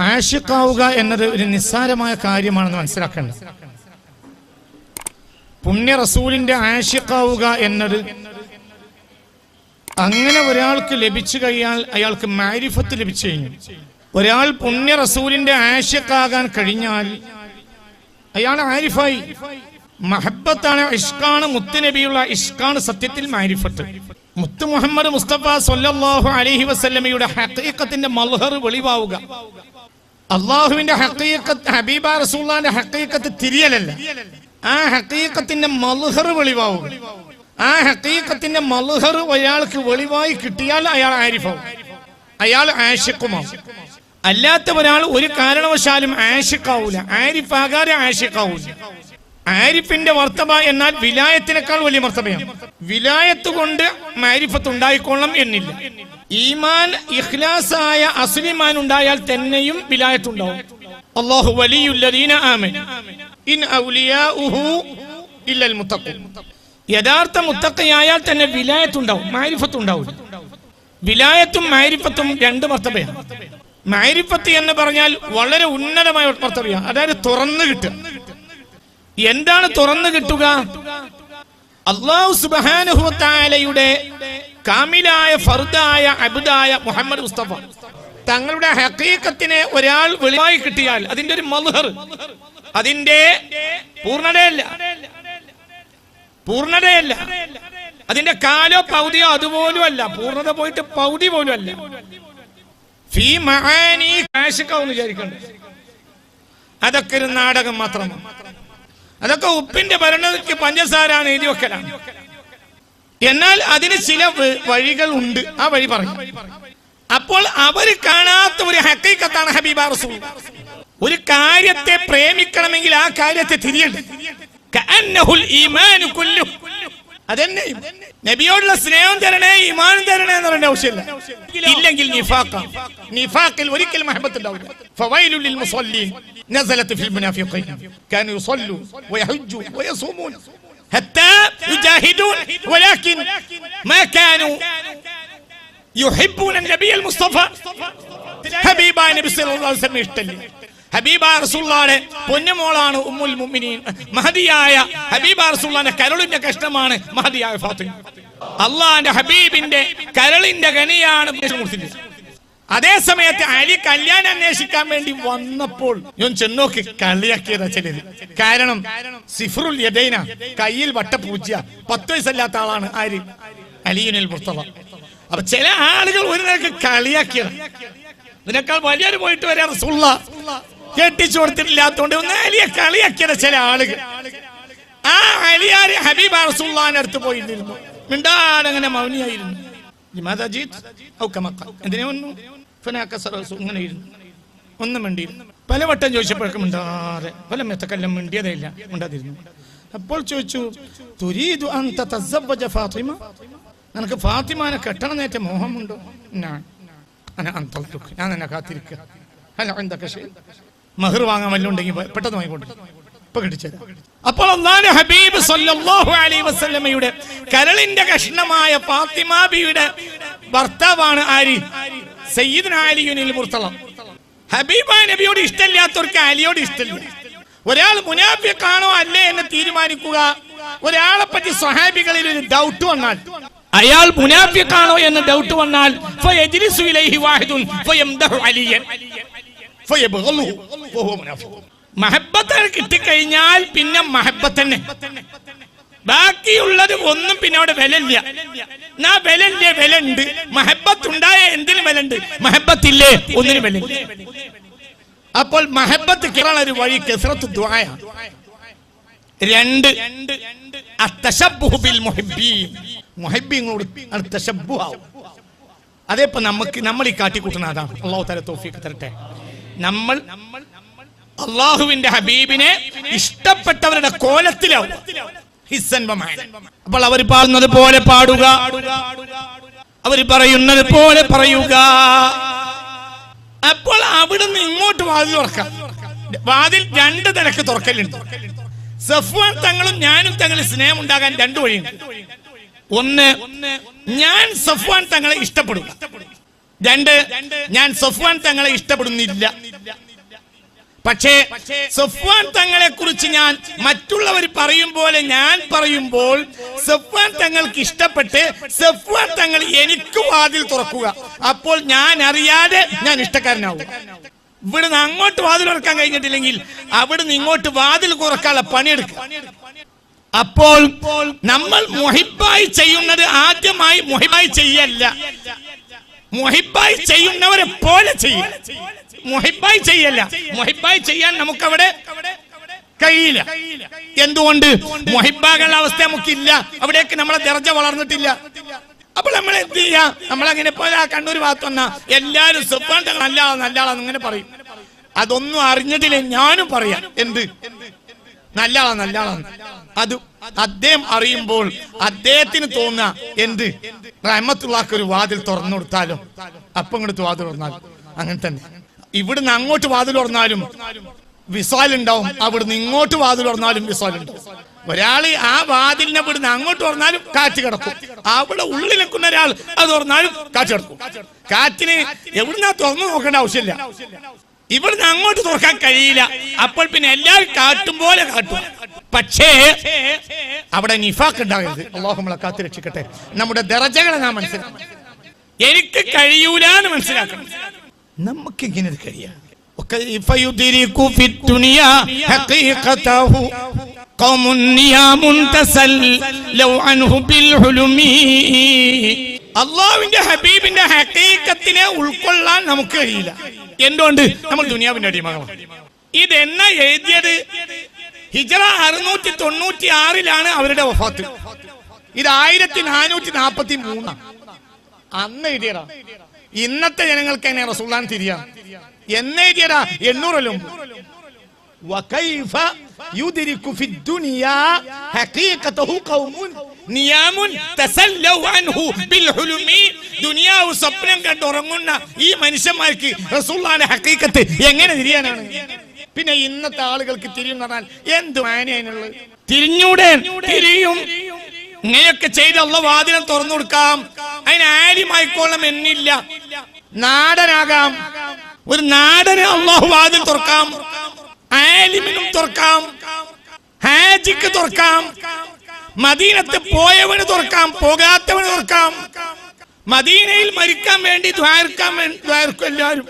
ആശിക്കാവുക എന്നത് ഒരു നിസ്സാരമായ കാര്യമാണെന്ന് മനസ്സിലാക്കേണ്ടത്. പുണ്യ റസൂലിന്റെ ആശിക്കാവുക എന്നത് അങ്ങനെ ഒരാൾക്ക് ലഭിച്ചു കഴിഞ്ഞാൽ അയാൾക്ക് മാരിഫത്ത് ലഭിച്ചു കഴിഞ്ഞു. ഒരാൾ പുണ്യ റസൂലിന്റെ ആശിക്കാകാൻ കഴിഞ്ഞാൽ അയാൾ ആരിഫായി. മഹബത്താണ്, ഇഷ്കാണ്, മുത്തുനബിയുള്ള ഇഷ്കാണ് സത്യത്തിൽ മാരിഫത്ത്. മുത്ത് മുഹമ്മദ് മുസ്തഫ സ്വല്ലല്ലാഹു അലൈഹി വസല്ലമയുടെ ഹഖീഖത്തിന്റെ മൽഹർ വെളിവാവുക. അള്ളാഹുവിന്റെ ഹഖീഖത്ത്, ഹബീബ റസൂലുള്ളാഹിന്റെ ഹഖീഖത്ത് തിരിയലല്ല, ആ ഹഖീഖത്തിന്റെ മൽഹർ വെളിവാവുക. ആ ഹഖീഖത്തിന്റെ മൽഹർ ഒരാൾക്ക് വെളിവായി കിട്ടിയാൽ അയാൾ ആരിഫാവും, അയാൾ ആശിഖുമാവും. അല്ലാത്ത ഒരാൾ ഒരു കാരണവശാലും ആശിഖാവൂല, ആരിഫാകാതെ ആശിഖാവൂല. ആരിഫിന്റെ മർത്തബ എന്നാൽ വിലായത്തിനേക്കാൾ വലിയ മർത്തബയാണ്. വിലായത്ത് കൊണ്ട് മാരിഫത്ത് ഉണ്ടായിക്കൊള്ളണം എന്നില്ല. ഈമാൻ ഇഖ്ലാസായ അസ്ലിമാൻ ഉണ്ടായാൽ തന്നെയും വിലായത്ത് ഉണ്ടാവും. അല്ലാഹു വലിയുല്ലദീന ആമനു ഇൻ ഔലിയാഉഹു ഇല്ലൽ മുത്തഖൂൻ. യഥാർത്ഥ മുത്തഖിയായാൽ തന്നെ വിലായത്ത് ഉണ്ടാവും, മാരിഫത്ത് ഉണ്ടാവില്ല. വിലായത്തും മാരിഫത്തും രണ്ട് മർത്തബയാണ്. മാരിഫത്ത് എന്ന് പറഞ്ഞാൽ വളരെ ഉന്നതമായ മർത്തബയാണ്, അതായത് തുറന്നു കിട്ടുക. എന്താണ് തുറന്നു കിട്ടുക? അല്ലാഹു സുബ്ഹാനഹു വ തആലയുടെ കാമിലായ ഫർദായ അബ്ദായ മുഹമ്മദ് മുസ്തഫ തങ്ങളുടെ ഹഖീഖത്തിനെ ഒരാൾ വെളിവായി കിട്ടിയാൽ അതിന്റെ ഒരു മൽഹർ, അതിന്റെ പൂർണ്ണതയല്ല, അതിന്റെ കാലോ പൗതിയോ അതുപോലും അല്ല, പൂർണ്ണത പോയിട്ട് പൗതി പോലും അല്ല. ഫീ മആനി ആശിഖാവെന്ന് വിചാരിക്കണ്ട, അതൊക്കെ ഒരു നാടകം മാത്രമാണ്. അതൊക്കെ ഉപ്പിന്റെ ഭരണക്ക് പഞ്ചസാരാണ് എഴുതി വെക്കലാണ്. എന്നാൽ അതിന് ചില വഴികൾ ഉണ്ട്, ആ വഴി പറയും. അപ്പോൾ അവര് കാണാത്ത ഒരു ഹഖീഖത്താണ് ഹബീബ റസൂൽ. ഒരു കാര്യത്തെ പ്രേമിക്കണമെങ്കിൽ ആ കാര്യത്തെ തിരിയണ്ടേ. കഅന്നഹുൽ ഈമാനു കുല്ലു, അതന്നെ നബിയോടുള്ള സ്നേഹം തരണേ, ഈമാനും തരണേ എന്ന് പറയേണ്ട ആവശ്യമില്ല. ഇല്ലെങ്കിൽ നിഫാഖിൽ ഒരിക്കലും മഹബത്ത് ഉണ്ടാവില്ല. ഫവൈലുൽ ലിൽ മുസല്ലീൻ നസലത് ഫിൽ മുനാഫിഖീൻ കാനൂ യുസല്ലൂ വയഹജ്ജൂ വയസൂമൂൻ ഹത്താ യുജാഹിദൂൻ വലാകിൻ മാ കാനൂ യുഹിബ്ബൂന നബിയൽ മുസ്തഫ. ഹബീബായ നബി സല്ലല്ലാഹു അലൈഹി വസല്ലം ഇഷ്ടല്ല. ഹബീബ റസൂലുള്ളാഹിയുടെ പൊന്നുമോളാണ് ഉമ്മുൽ മുഅ്മിനീൻ. മഹദിയായ ഹബീബ റസൂലുള്ളാഹിന്റെ കരളിന്റെ കഷ്ണമാണ് മഹദിയായ ഫാത്തിമ. അള്ളാഹിന്റെ ഹബീബിന്റെ കരളിന്റെ ഗനിയാണ്. അതേ സമയത്ത് അലി കല്യാണം അന്വേഷിക്കാൻ വേണ്ടി വന്നപ്പോൾ ഞാൻ ചെന്നോക്കി കളിയാക്കിയതാ ചിലര്. കാരണം സിഫറുൽ യദൈന, കയ്യിൽ വട്ടപൂജ്യ, 10 വയസ്സല്ലാത്ത ആളാണ് ആര്? അലിയുൽ മുർത്തദ. അപ്പൊ ചില ആളുകൾ ഒരു നേരക്ക് കളിയാക്കിയതാണ്. ഇതിനേക്കാൾ വലിയൊരു പോയിട്ട് വരാ റസൂലുള്ളാഹ് കെട്ടിച്ചു കൊടുത്തിട്ടില്ലാത്തോണ്ട് ഒന്ന് അലിയെ കളിയാക്കിയത് ചില ആളുകൾ. ആ അലിയാര് ഹബീബ റസൂലുള്ളാഹിന്റെ അടുത്ത് പോയിരുന്നു, മിണ്ടാടങ്ങനെ മൗനിയായിരുന്നു. ഇങ്ങനെ ഇരുന്നു, ഒന്നും മിണ്ടിയിരുന്നു. പലവട്ടം ചോദിച്ചപ്പോഴൊക്കെ മിണ്ടാതെ, പല മെത്തക്കെല്ലാം മിണ്ടിയതേ ഇല്ല, മിണ്ടാതിരുന്നു. അപ്പോൾ ചോദിച്ചു, തുരീദു അൻ തതസവ്വജ ഫാത്തിമ, നിനക്ക് ഫാത്തിമാനെ കെട്ടണം നേറ്റ മോഹമുണ്ടോ? ഞാൻ നിന്നെ കാത്തിരിക്കുക. മഹർ വാങ്ങാൻ വല്ലതും ഉണ്ടെങ്കിൽ പെട്ടെന്ന് വാങ്ങിക്കൊണ്ട് ഇപ്പൊ കിട്ടിച്ചേരാം. അപ്പോൾ അല്ലാഹുവിന്റെ ഹബീബ് സല്ലല്ലാഹു അലൈഹി വസല്ലമയുടെ കരളിന്റെ കഷ്ണമായ ഫാത്തിമ ബിയുടെ ഭർത്താവാണ് ആര്? സയ്യിദുനാ അലിയുൽ മുർത്തദ. ഹബീബായ നബിയോട് ഇഷ്ടമില്ലാത്തവർക്ക് അലിയോട് ഇഷ്ടമില്ല. ഒരാൾ മുനാഫിഖാണോ അല്ലേ എന്ന് തീരുമാനിക്കുക. ഒരാളെ പറ്റി സ്വഹാബികളിൽ ഒരു ഡൗട്ട് വന്നാൽ, അയാൾ മുനാഫിഖാണോ എന്ന് ഡൗട്ട് വന്നാൽ, ഫയജ്ലിസു ഇലൈഹി വാഹിദുൻ ഫയംദഹു അലിയൻ ഫയബ്ഗളുഹു വഹുവ മുനാഫിഖ്. മഹബ്ബത്ത് കിട്ടിക്കഴിഞ്ഞാൽ പിന്നെ മഹബ്ബത്ത് തന്നെ, ബാക്കിയുള്ളത് ഒന്നും പിന്നെ അവിടെ വിലയില്ല. എന്നാ വിലയില്ലേ? വിലണ്ട്. മഹബ്ബത്ത് ഉണ്ടായ എന്തിനും വിലണ്ട്, മഹബ്ബത്തില്ലേ ഒന്നിനും വിലയില്ല. അപ്പോൾ മഹബ്ബത്ത് കിട്ടാൻ ഒരു വഴി കസ്റത്തു ദുആ. 2 അത്തശബ്ബുഹു ബിൽ മുഹിബ്ബീൻ, മുഹിബ്ബീങ്ങളോട് തശബ്ബുഹാവും. അതേപ്പോ നമ്മൾ ഈ കാട്ടിക്കൂട്ടുന്ന അതാണ്. അല്ലാഹു തആല തൗഫീഖ് തരട്ടെ. നമ്മൾ അല്ലാഹുവിന്റെ ഹബീബിനെ ഇഷ്ടപ്പെട്ടവരുടെ കോലത്തിലാവും. അപ്പോൾ അവർ പാടുന്നത് പോലെ പാടുക, അവർ പറയുന്നത് പോലെ പറയുക. അപ്പോൾ അവിടുന്ന് ഇങ്ങോട്ട് വാതിൽ തുറക്കാം. വാതിൽ 2 നിലക്ക് തുറക്കലുണ്ട്. സഫ്വാൻ തങ്ങളും ഞാനും തങ്ങളിൽ സ്നേഹം ഉണ്ടാകാൻ 2 വഴിയുണ്ട്. ഒന്ന്, ഞാൻ സഫ്വാൻ തങ്ങളെ ഇഷ്ടപ്പെടുക. 2, ഞാൻ സഫ്വാൻ തങ്ങളെ ഇഷ്ടപ്പെടുന്നില്ല. പക്ഷേ സഫ്വാൻ തങ്ങളെ കുറിച്ച് ഞാൻ മറ്റുള്ളവർ പറയും പോലെ ഞാൻ പറയുമ്പോൾ സഫ്വാൻ തങ്ങൾക്ക് ഇഷ്ടപ്പെട്ട് സഫ്വാൻ തങ്ങൾ എനിക്ക് വാതിൽ തുറക്കുക. അപ്പോൾ ഞാൻ അറിയാതെ ഞാൻ ഇഷ്ടക്കാരനാവും. ഇവിടുന്ന് അങ്ങോട്ട് വാതിൽ തുറക്കാൻ കഴിഞ്ഞിട്ടില്ലെങ്കിൽ അവിടുന്ന് ഇങ്ങോട്ട് വാതിൽ തുറക്കാനുള്ള പണിയെടുക്കുക. അപ്പോൾ നമ്മൾ മുഹിബായി ചെയ്യുന്നത് ആദ്യമായി മുഹിബായി ചെയ്യല്ല, മുഹിബായി ചെയ്യുന്നവരെ പോലെ ചെയ്യും. മുഹിബായി ചെയ്യല്ല, മുഹിബായി ചെയ്യാൻ നമുക്കവിടെ കഴിയില്ല. എന്തുകൊണ്ട്? മുഹിബാകളുടെ അവസ്ഥ നമുക്കില്ല, അവിടേക്ക് നമ്മളെ ദർജ വളർന്നിട്ടില്ല. അപ്പോൾ നമ്മൾ എന്ത് ചെയ്യാ? നമ്മളങ്ങനെ പോലെ ആ കണ്ണൂർ ഭാഗത്ത് വന്നാ എല്ലാരും സഫ്വാൻ തങ്ങൾ നല്ലയാളാന്ന് ഇങ്ങനെ പറയും. അതൊന്നും അറിഞ്ഞതില്ല, ഞാനും പറയാം എന്ത് നല്ലയാളാന്ന്. അത് അദ്ദേഹം അറിയുമ്പോൾ അദ്ദേഹത്തിന് തോന്നുക എന്ത് റഹ്മത്തുള്ളാഹിക്ക് ഒരു വാതിൽ തുറന്നു കൊടുത്താലോ, അപ്പം ഇങ്ങോട്ട് വാതിൽ തുറന്നാലും അങ്ങനെ തന്നെ. ഇവിടുന്ന് അങ്ങോട്ട് വാതിൽ തുറന്നാലും വിസാലുണ്ടാവും, അവിടുന്ന് ഇങ്ങോട്ട് വാതിൽ തുറന്നാലും വിസാലുണ്ടാവും. ഒരാള് ആ വാതിലിനെ ഇവിടുന്ന് അങ്ങോട്ട് തുറന്നാലും കാറ്റ് കിടക്കും, അവിടെ ഉള്ളിൽ നിൽക്കുന്ന ഒരാൾ അത് തുറന്നാലും കാറ്റ് കിടക്കും. കാറ്റിന് എവിടുന്നാ തുറന്നു നോക്കേണ്ട ആവശ്യമില്ല, ഇവിടുന്ന് അങ്ങോട്ട് തുറക്കാൻ കഴിയില്ല. അപ്പോൾ പിന്നെ എല്ലാവരും കാട്ടും പോലെ കാട്ടും. പക്ഷേ അവിടെ നിഫാഖ് ഉണ്ടാകരുത്. അല്ലാഹു നമ്മളെ കാത്ത് രക്ഷിക്കട്ടെ. നമ്മുടെ ദറജകളെ നാം മനസ്സിലാക്കണം. എനിക്ക് കഴിയൂല എന്ന് മനസ്സിലാക്കണം. നമുക്ക് ഇങ്ങനെ കഴിയാം. അള്ളാഹുവിന്റെ ഹബീബിന്റെ ഹഖീഖത്തിനെ ഉൾക്കൊള്ളാൻ നമുക്ക് കഴിയില്ല. എന്തുകൊണ്ട്? നമ്മൾ ദുനിയാവിന്റെ അടിമകളാണ്. ഇതെന്നാ എഴുതിയത്? ഹിജ്റ 696 അവരുടെ വഫാത്ത്. ഇത് 1443 അന്ന് എഴുതിയതാ. ഇന്നത്തെ ജനങ്ങൾക്ക് എങ്ങനെ റസൂലുള്ളാഹിനെ തിരിയാം എന്ന് എഴുതിയതാ 800 وكيف يدرك في الدنيا حقيقته قوم نيام تسلوا عنه بالحلم. ദുനിയാവ് സ്വപ്നം കണ്ടുറങ്ങുന്ന ഈ മനുഷ്യന്മാർക്ക് റസൂലുള്ളാഹിന്റെ ഹഖീഖത്ത് എങ്ങനെ തിരിയാനാണ്? പിന്നെ ഇന്നത്തെ ആളുകൾക്ക് തിരിയും പറഞ്ഞാൽ എന്ത് മാനിയാനുള്ളത്? തിരിഞ്ഞൂടെ? തിരിയും. ഇങ്ങനെയൊക്കെ ചെയ്ത് അല്ലാഹു വാതിലും തുറന്നു കൊടുക്കാം. അതിന് ആലിമായിക്കോളം എന്നില്ല, നാടനാകാം. ഒരു നാടന് അല്ലാഹു വാതിൽ തുറക്കാം, ആലിമിനും തുറക്കാം, ഹാജിക്ക് തുറക്കാം, മദീനത്ത് പോയവന് തുറക്കാം, പോകാത്തവന് തുറക്കാം. മദീനയിൽ മരിക്കാൻ വേണ്ടി ദ്വാരക്കും എല്ലാവരും.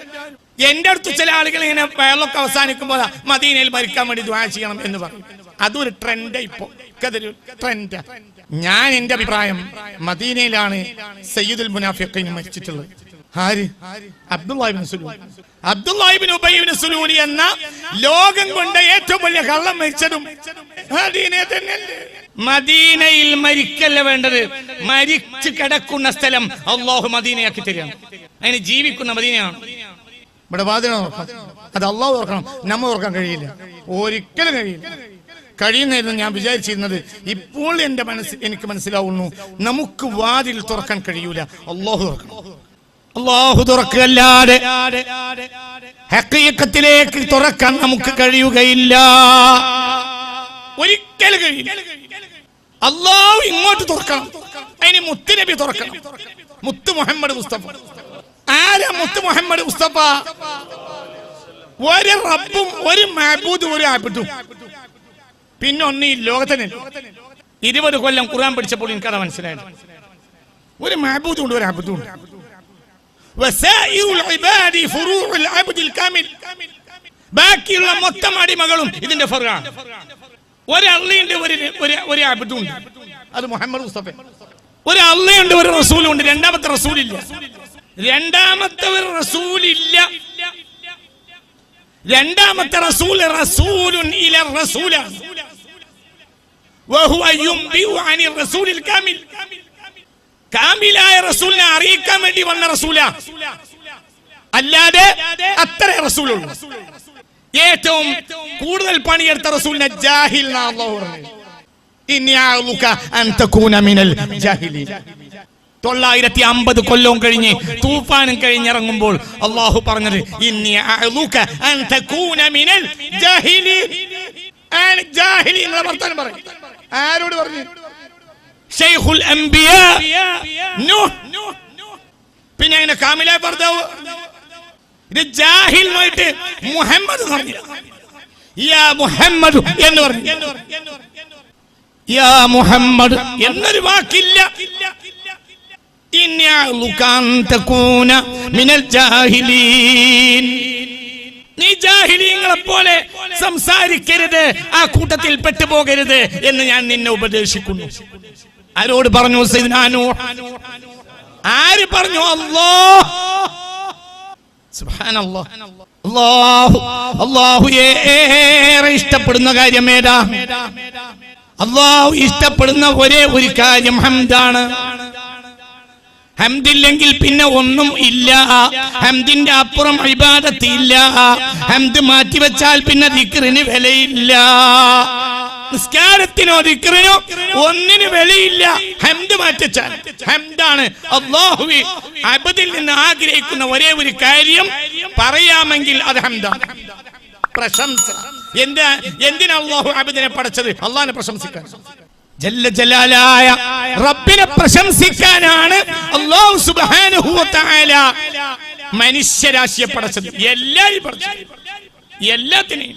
എന്റെ അടുത്ത് ചില ആളുകൾ ഇങ്ങനെ വെള്ളമൊക്കെ അവസാനിക്കുമ്പോൾ മദീനയിൽ മരിക്കാൻ വേണ്ടി ദ്വാ ചെയ്യണം എന്ന് പറയും. അതൊരു ട്രെൻഡ്. ഇപ്പൊ അതൊരു ട്രെൻഡ്. ഞാൻ എന്റെ അഭിപ്രായം മദീനയിലാണ് സയ്യിദുൽ മുനാഫിഖീൻ മരിച്ചിട്ടുള്ളത്. അബ്ദുല്ലാഹി ഇബ്നു ഉബൈ ഇബ്നു സുലൂൽ എന്ന ലോകം കൊണ്ട് ഏറ്റവും വലിയ കള്ളം മരിച്ചതും മദീനയിൽ തന്നെയല്ലേ. മദീനയിൽ മരിക്കല്ല വേണ്ടത്, മരിച്ചു കിടക്കുന്ന സ്ഥലം അല്ലാഹു മദീനയാക്കി തരികയാണ്. അതിന് ജീവിക്കുന്ന മദീനയാണ്. ഇവിടെ വാതിൽ തുറക്കാം, അത് അല്ലാഹു തുറക്കണം, നമ്മ തുറക്കാൻ കഴിയില്ല, ഒരിക്കലും കഴിയില്ല. കഴിയുന്നായിരുന്നു ഞാൻ വിചാരിച്ചിരുന്നത്. ഇപ്പോൾ എന്റെ എനിക്ക് മനസ്സിലാവുന്നു, നമുക്ക് വാതിൽ തുറക്കാൻ കഴിയൂല, അല്ലാഹു തുറക്കണം. അല്ലാഹു തുറക്കല്ലാതെ ഹഖീഖത്തിലേക്ക് തുറക്കാൻ നമുക്ക് കഴിയുകയില്ല, ഒരിക്കലും കഴിയില്ല. അല്ലാഹു ഇങ്ങോട്ട് തുറക്കണം, അതിന് മുത്തുനബി തുറക്കണം. മുത്ത് മുഹമ്മദ് മുസ്തഫ. ആരാ മുത്ത് മുഹമ്മദ് മുസ്തഫ? ഒരു റബ്ബും ഒരു മഅബൂദും ഒരു അബ്ദും, പിന്നെ ഒന്ന് ഈ ലോകത്തിന്. 20 കൊല്ലം ഖുർആൻ പഠിച്ചപ്പോൾ എനിക്കത് മനസ്സിലായത്. ഒരു മഅബൂദും ഉണ്ട്, ഒരു അബ്ദും ഉണ്ട്. ബാക്കിയുള്ള മൊത്തം അടിമകളും ഇതിന്റെ ഫർഖാണ്. ഒരു അള്ളയുണ്ട്, ഒരു അബ്ദുണ്ട്, അത് മുഹമ്മദ് മുസ്തഫ. ഒരു അള്ളയുണ്ട്, ഒരു റസൂലുണ്ട്, രണ്ടാമത്തെ റസൂലില്ല. രണ്ടാമത്തെ റസൂൽ റസൂലുൻ ഇല റസൂല വഹുവ യുംബിഉ അനിർ റസൂലിൽ കാമിൽ. കാമിലായ റസൂലിനെ അറിയിക്കാൻ വേണ്ടി വന്ന റസൂല, അല്ലാതെ അത്ര റസൂലുള്ളൂ. ഏറ്റവും കൂടുതൽ പണിയെടുത്ത റസൂലിനെ ജാഹിൽ എന്നാ അല്ലാഹു പറഞ്ഞത്. ഇന്നി അഅ്ലുക അൻ തകൂന മിനൽ ജാഹിലീൻ. 950 കൊല്ലവും കഴിഞ്ഞ് തൂഫാനും കഴിഞ്ഞിറങ്ങുമ്പോൾ അല്ലാഹു പറഞ്ഞത് ഇന്നി അഅ്ലുക അൻ തകൂന മിനൽ ജാഹിലീൻ. ജാഹിലീൻ എന്ന വർത്തമാനം പറയും. ആരോട് പറഞ്ഞു? ശൈഖുൽ അംബിയാ നൂഹ്. പിന്നെ അങ്ങനെ കാമില ഭർത്താവ്. ഇത് ജാഹിലിനായിട്ട് മുഹമ്മദ് പറഞ്ഞു, യാ മുഹമ്മദ് എന്ന് പറഞ്ഞു. യാ മുഹമ്മദ് എന്നൊരു വാക്കില്ല. നീ ജാഹിലീങ്ങളെ പോലെ സംസാരിക്കരുത്, ആ കൂട്ടത്തിൽ പെട്ടുപോകരുത് എന്ന് ഞാൻ നിന്നെ ഉപദേശിക്കുന്നു. ആരോട് പറഞ്ഞു? സയ്യിദ്നാ നൂഹ്. ആര് പറഞ്ഞു? അല്ലാഹ്. സുബ്ഹാനല്ലാഹ്. അല്ലാഹു ഏറെ ഇഷ്ടപ്പെടുന്ന കാര്യം ഏതാ? അല്ലാഹു ഇഷ്ടപ്പെടുന്ന ഒരേ ഒരു കാര്യം ഹംദാണ്. ഹംദില്ലെങ്കിൽ പിന്നെ ഒന്നും ഇല്ല. ഹംദിന്റെ അപ്പുറം ഇബാദത്ത് ഇല്ല. ഹംദ് മാറ്റിവെച്ചാൽ പിന്നെ ദിക്റിന് വിലയില്ല. നിസ്കാരത്തിനോ ദിക്റിനോ ഒന്നിന് വിലയില്ല ഹംദ് മാറ്റിച്ചാൽ. ഹംദാണ് അല്ലാഹുവേ അബ്ദിൽ നിന്ന് ആഗ്രഹിക്കുന്ന ഒരേ ഒരു കാര്യം പറയാമെങ്കിൽ അത് ഹംദാണ്, പ്രശംസ. എന്തിനാ അല്ലാഹു അബ്ദിനെ പടച്ചത്? അല്ലാഹുവിനെ പ്രശംസിക്കാൻ. ജല്ല ജലാലായ റബ്ബിനെ പ്രശംസിക്കാനാണ് അല്ലാഹു സുബ്ഹാനഹു വ തആല മനുഷ്യരാശിയെ പടച്ചത്. എല്ലാവരും പടച്ചത്, എല്ലാത്തിനെയും.